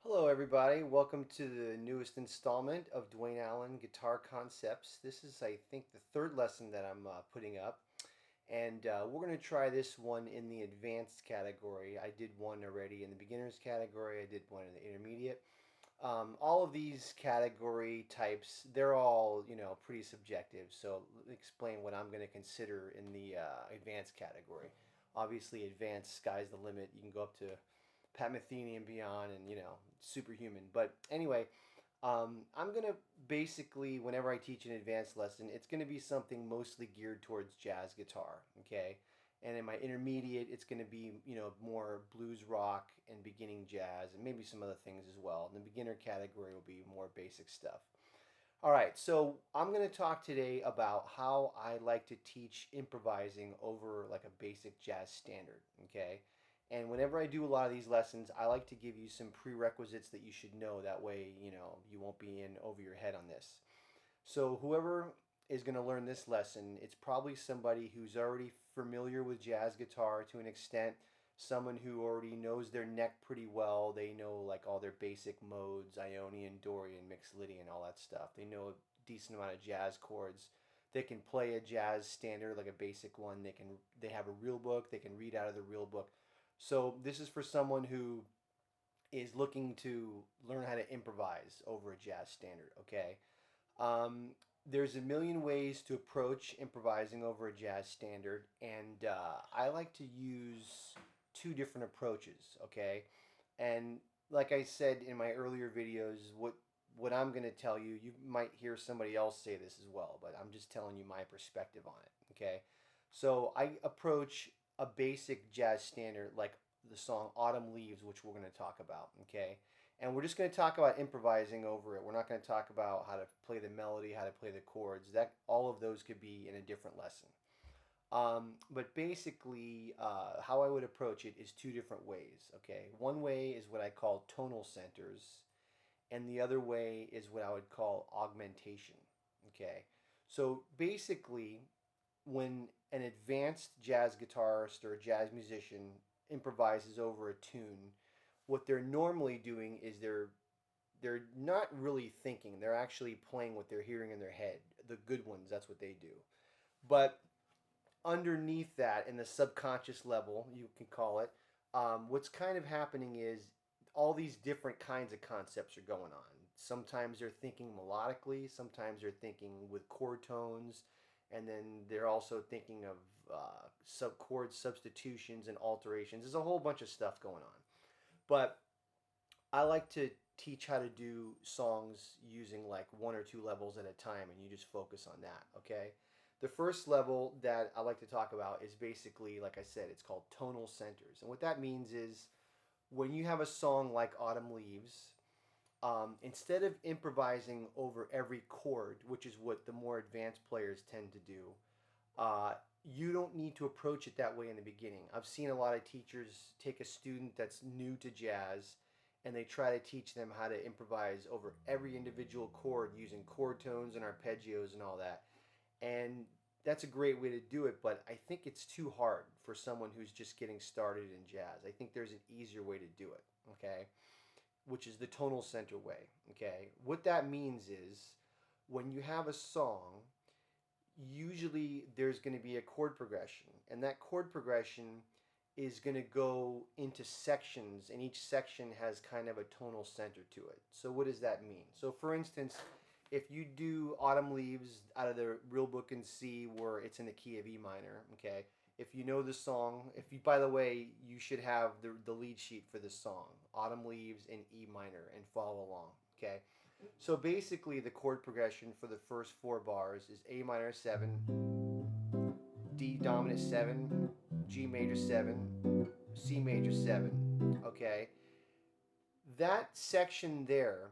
Hello, everybody. Welcome to the newest installment of Dwayne Allen Guitar Concepts. This is, I think, the third lesson that I'm putting up, and we're going to try this one in the advanced category. I did one already in the beginners category, I did one in the intermediate. All of these category types, they're all, pretty subjective, so let me explain what I'm going to consider in the advanced category. Obviously, advanced, sky's the limit. You can go up to Pat Metheny and beyond, and superhuman. But anyway, I'm gonna basically, whenever I teach an advanced lesson, it's gonna be something mostly geared towards jazz guitar. Okay, and in my intermediate, it's gonna be more blues rock and beginning jazz, and maybe some other things as well. And the beginner category will be more basic stuff. All right, so I'm going to talk today about how I like to teach improvising over like a basic jazz standard, okay? And whenever I do a lot of these lessons, I like to give you some prerequisites that you should know. That way, you won't be in over your head on this. So whoever is going to learn this lesson, it's probably somebody who's already familiar with jazz guitar to an extent, someone who already knows their neck pretty well. They know like all their basic modes, Ionian, Dorian, Mixed Lydian, all that stuff. They know a decent amount of jazz chords. They can play a jazz standard like a basic one. They have a real book. They can read out of the real book. So this is for someone who is looking to learn how to improvise over a jazz standard, okay? Um, there's a million ways to approach improvising over a jazz standard, and I like to use two different approaches. Okay, and like I said in my earlier videos, what I'm going to tell you, you might hear somebody else say this as well, but I'm just telling you my perspective on it. Okay, so I approach a basic jazz standard like the song "Autumn Leaves," which we're going to talk about. Okay, and we're just going to talk about improvising over it. We're not going to talk about how to play the melody, how to play the chords. That all of those could be in a different lesson. But basically, how I would approach it is two different ways. Okay, one way is what I call tonal centers, and the other way is what I would call augmentation. Okay, so basically, when an advanced jazz guitarist or a jazz musician improvises over a tune, what they're normally doing is they're not really thinking. They're actually playing what they're hearing in their head. The good ones, that's what they do. But underneath that, in the subconscious level, you can call it, what's kind of happening is all these different kinds of concepts are going on. Sometimes they're thinking melodically, sometimes they're thinking with chord tones, and then they're also thinking of sub chord substitutions and alterations. There's a whole bunch of stuff going on. But I like to teach how to do songs using like one or two levels at a time, and you just focus on that, okay? The first level that I like to talk about is basically, like I said, it's called tonal centers. And what that means is when you have a song like Autumn Leaves, instead of improvising over every chord, which is what the more advanced players tend to do, uh, you don't need to approach it that way in the beginning. I've seen a lot of teachers take a student that's new to jazz and they try to teach them how to improvise over every individual chord using chord tones and arpeggios and all that. And that's a great way to do it, but I think it's too hard for someone who's just getting started in jazz. I think there's an easier way to do it, okay? Which is the tonal center way, okay? What that means is when you have a song, usually there's going to be a chord progression, and that chord progression is going to go into sections, and each section has kind of a tonal center to it. So what does that mean? So for instance, if you do Autumn Leaves out of the real book in C where it's in the key of E minor, okay? If you know the song, if you, by the way, you should have the lead sheet for this song, Autumn Leaves in E minor, and follow along, okay? So basically, the chord progression for the first four bars is A minor 7, D dominant 7, G major 7, C major 7. Okay? That section there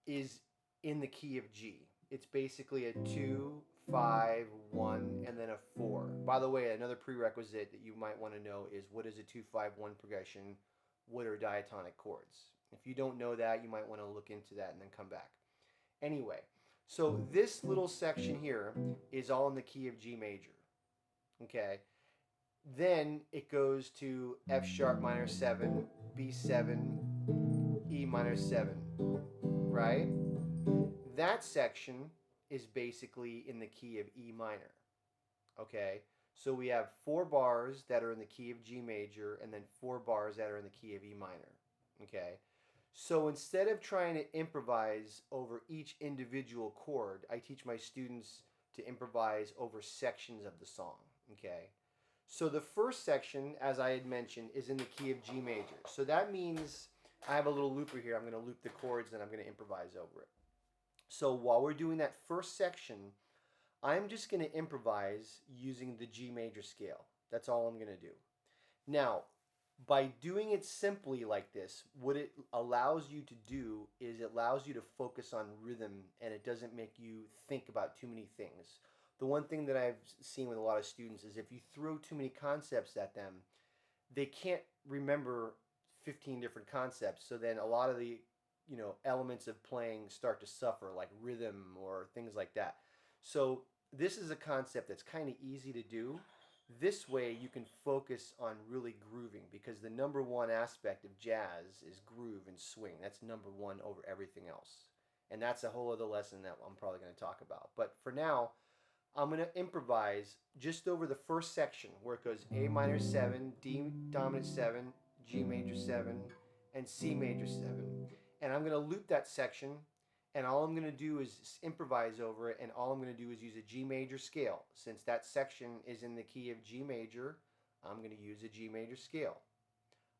is in the key of G. It's basically a 2, 5, 1, and then a 4. By the way, another prerequisite that you might want to know is what is a 2, 5, 1 progression? What are diatonic chords? If you don't know that, you might want to look into that and then come back. Anyway, so this little section here is all in the key of G major. Okay. Then it goes to F sharp minor 7, B7, E minor 7, right? That section is basically in the key of E minor, okay? So we have 4 bars that are in the key of G major and then 4 bars that are in the key of E minor, okay? So instead of trying to improvise over each individual chord, I teach my students to improvise over sections of the song, okay? So the first section, as I had mentioned, is in the key of G major. So that means I have a little looper here. I'm going to loop the chords and I'm going to improvise over it. So while we're doing that first section, I'm just going to improvise using the G major scale. That's all I'm going to do. Now, by doing it simply like this, what it allows you to do is it allows you to focus on rhythm and it doesn't make you think about too many things. The one thing that I've seen with a lot of students is if you throw too many concepts at them, they can't remember 15 different concepts. So then a lot of the elements of playing start to suffer, like rhythm or things like that. So this is a concept that's kind of easy to do. This way you can focus on really grooving because the number one aspect of jazz is groove and swing. That's number one over everything else. And that's a whole other lesson that I'm probably going to talk about. But for now, I'm going to improvise just over the first section where it goes A minor 7, D dominant 7, G major 7, and C major 7. And I'm going to loop that section, and all I'm going to do is improvise over it, and all I'm going to do is use a G major scale. Since that section is in the key of G major, I'm going to use a G major scale.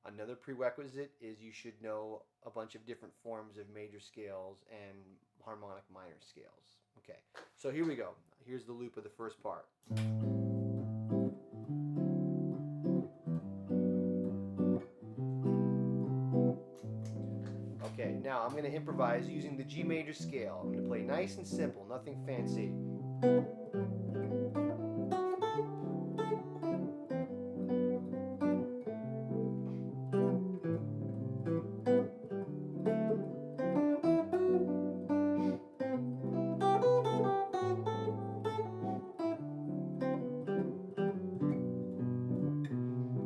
Another prerequisite is you should know a bunch of different forms of major scales and harmonic minor scales. Okay, so here we go. Here's the loop of the first part. Okay, now I'm going to improvise using the G major scale. I'm going to play nice and simple, nothing fancy.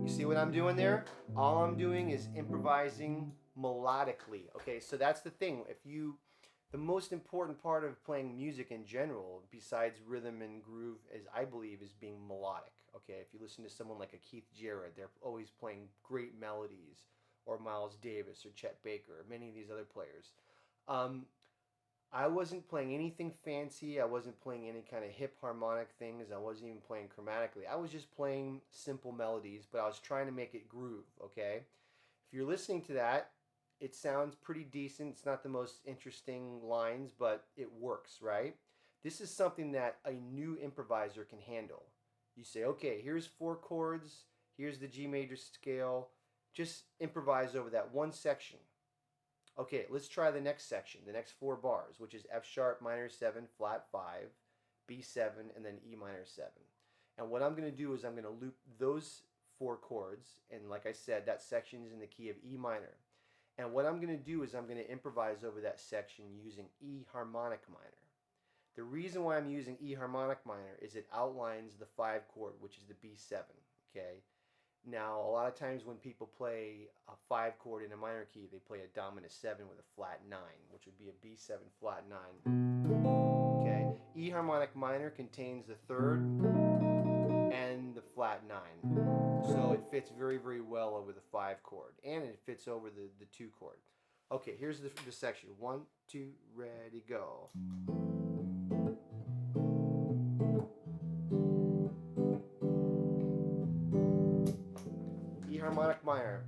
You see what I'm doing there? All I'm doing is improvising melodically. Okay, so that's the thing. The most important part of playing music in general, besides rhythm and groove, is I believe is being melodic. Okay, if you listen to someone like a Keith Jarrett, they're always playing great melodies, or Miles Davis, or Chet Baker, or many of these other players. Um, I wasn't playing anything fancy. I wasn't playing any kind of hip harmonic things. I wasn't even playing chromatically. I was just playing simple melodies, but I was trying to make it groove, okay? If you're listening to that, it sounds pretty decent. It's not the most interesting lines, but it works, right? This is something that a new improviser can handle. You say, okay, here's 4 chords, here's the G major scale. Just improvise over that one section. Okay, let's try the next section, the next 4 bars, which is F sharp minor 7, flat 5, B7, and then E minor 7. And what I'm going to do is I'm going to loop those 4 chords, and like I said, that section is in the key of E minor. And what I'm going to do is I'm going to improvise over that section using E harmonic minor. The reason why I'm using E harmonic minor is it outlines the 5 chord, which is the B7, okay? Now, a lot of times when people play a 5 chord in a minor key, they play a dominant 7 with a flat 9, which would be a B7 flat 9. Okay, E harmonic minor contains the 3rd and the flat 9. So it fits very, very well over the 5 chord, and it fits over the 2 chord. Okay, here's the section. 1, 2, ready, go. E harmonic minor.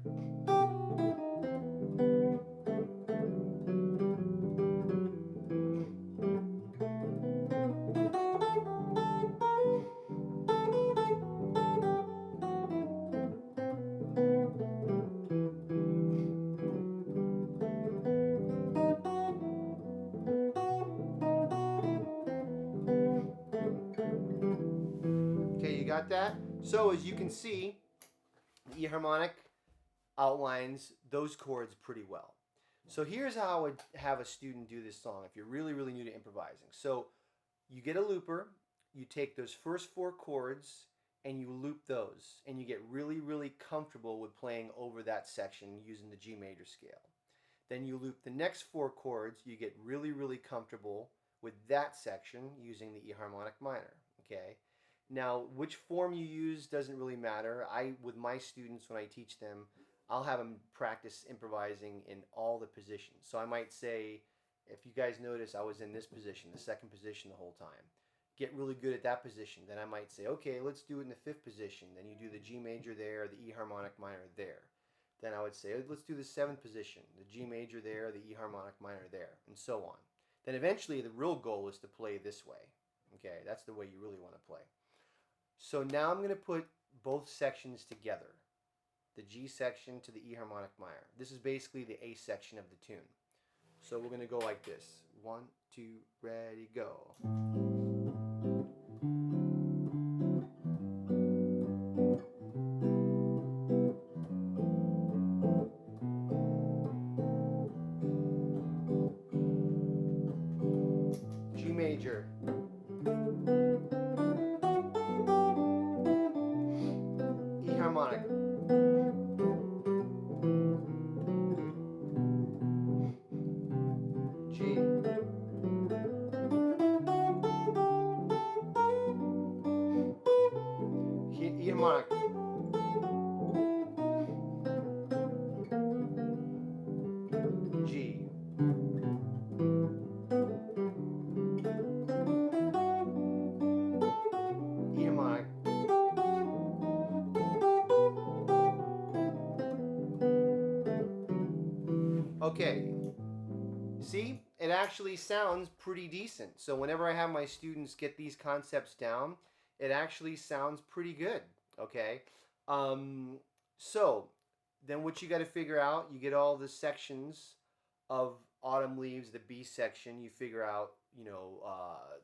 Okay, you got that? So as you can see, the E harmonic outlines those chords pretty well. So here's how I would have a student do this song if you're really, really new to improvising. So you get a looper, you take those first 4 chords and you loop those, and you get really, really comfortable with playing over that section using the G major scale. Then you loop the next 4 chords. You get really, really comfortable with that section using the E harmonic minor. Okay. Now, which form you use doesn't really matter. With my students, when I teach them, I'll have them practice improvising in all the positions. So I might say, if you guys notice, I was in this position, the second position the whole time. Get really good at that position. Then I might say, okay, let's do it in the fifth position. Then you do the G major there, the E harmonic minor there. Then I would say, let's do the seventh position, the G major there, the E harmonic minor there, and so on. Then eventually the real goal is to play this way. Okay, that's the way you really want to play. So now I'm going to put both sections together. The G section to the E harmonic minor. This is basically the A section of the tune. So we're going to go like this. 1, 2, ready, go. G major. E harmonic. G. E harmonic. G. E harmonic. Okay. See, it actually sounds pretty decent. So whenever I have my students get these concepts down, it actually sounds pretty good. Okay. So then what you got to figure out, you get all the sections of Autumn Leaves, the B section. You figure out,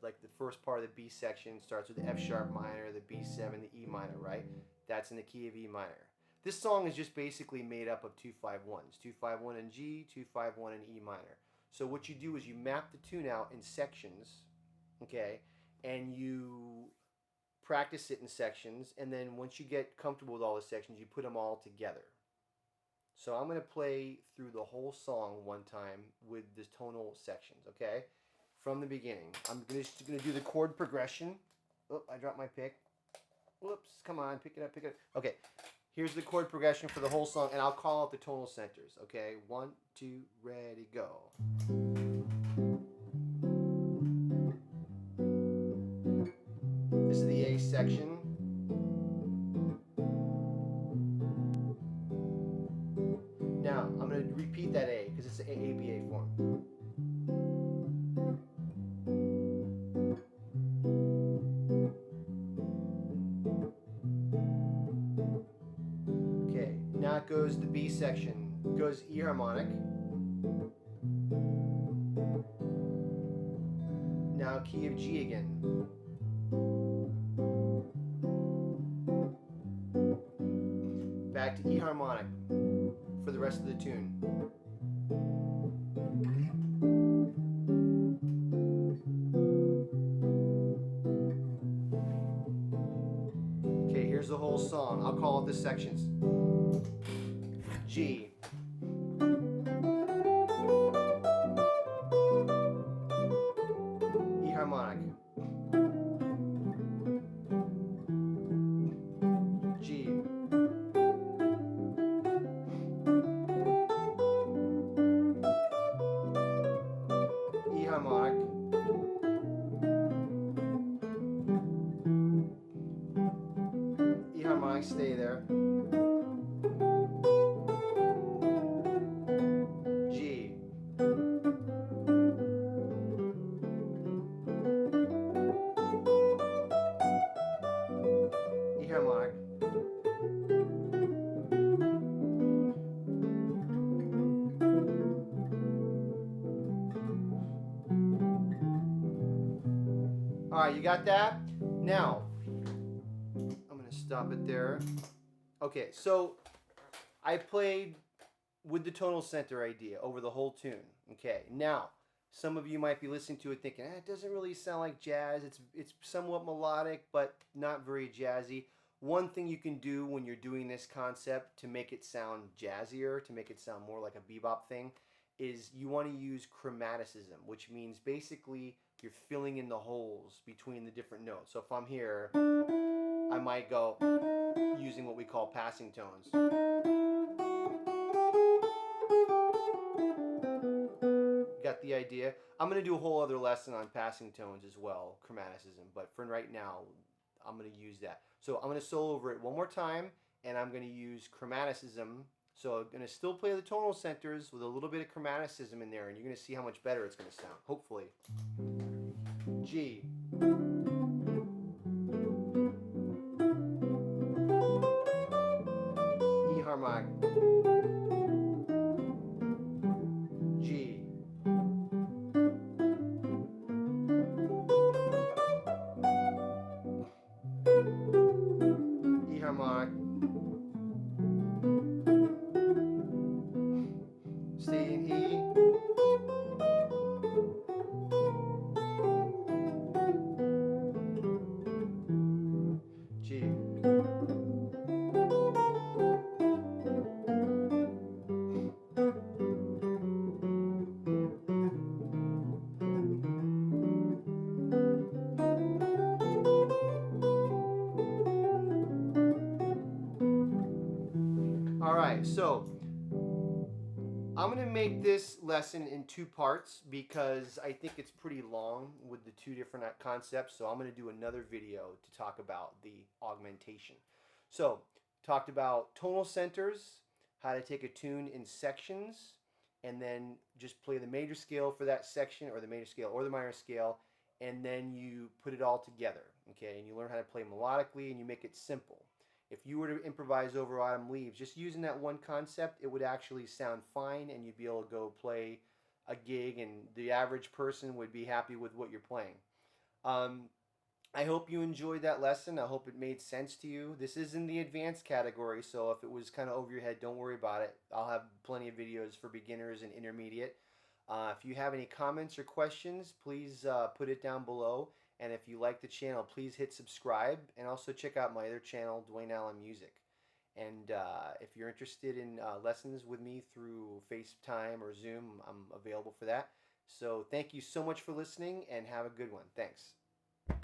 like the first part of the B section starts with the F sharp minor, the B7, the E minor, right? That's in the key of E minor. This song is just basically made up of 2-5-1s, 2-5-1 in G, 2-5-1 in E minor. So what you do is you map the tune out in sections, okay, and you practice it in sections, and then once you get comfortable with all the sections, you put them all together. So I'm going to play through the whole song one time with the tonal sections, okay? From the beginning. I'm just going to do the chord progression. Oh, I dropped my pick. Whoops, come on, pick it up, pick it up. Okay, here's the chord progression for the whole song, and I'll call out the tonal centers, okay? 1, 2, ready, go. This is the A section. Now, I'm going to repeat that A, because it's the AABA form. Okay, now it goes the B section. It goes E harmonic. Now key of G again. Back to E harmonic for the rest of the tune. Okay, here's the whole song. I'll call it the sections. G. E harmonic. G. E harmonic. E harmonic, stay there. G. E harmonic. Alright, you got that? Now, I'm going to stop it there. Okay, so I played with the tonal center idea over the whole tune. Okay, now, some of you might be listening to it thinking, it doesn't really sound like jazz. It's somewhat melodic, but not very jazzy. One thing you can do when you're doing this concept to make it sound jazzier, to make it sound more like a bebop thing, is you want to use chromaticism, which means basically you're filling in the holes between the different notes. So if I'm here, I might go using what we call passing tones. Got the idea? I'm going to do a whole other lesson on passing tones as well, chromaticism, but for right now, I'm going to use that. So I'm going to solo over it one more time, and I'm going to use chromaticism. So I'm going to still play the tonal centers with a little bit of chromaticism in there, and you're going to see how much better it's going to sound, hopefully. G. E harmonic. G. E harmonic. Stay in E. G. All right, so I'm going to make this lesson in two parts because I think it's pretty long with the two different concepts. So I'm going to do another video to talk about the augmentation. So, talked about tonal centers, how to take a tune in sections, and then just play the major scale for that section, or the major scale or the minor scale, and then you put it all together, okay? And you learn how to play melodically and you make it simple. If you were to improvise over Autumn Leaves, just using that one concept, it would actually sound fine and you'd be able to go play a gig and the average person would be happy with what you're playing. Um, I hope you enjoyed that lesson. I hope it made sense to you. This is in the advanced category, so if it was kind of over your head, don't worry about it. I'll have plenty of videos for beginners and intermediate. If you have any comments or questions, please put it down below. And if you like the channel, please hit subscribe and also check out my other channel, Dwayne Allen Music. And if you're interested in lessons with me through FaceTime or Zoom, I'm available for that. So thank you so much for listening and have a good one. Thanks.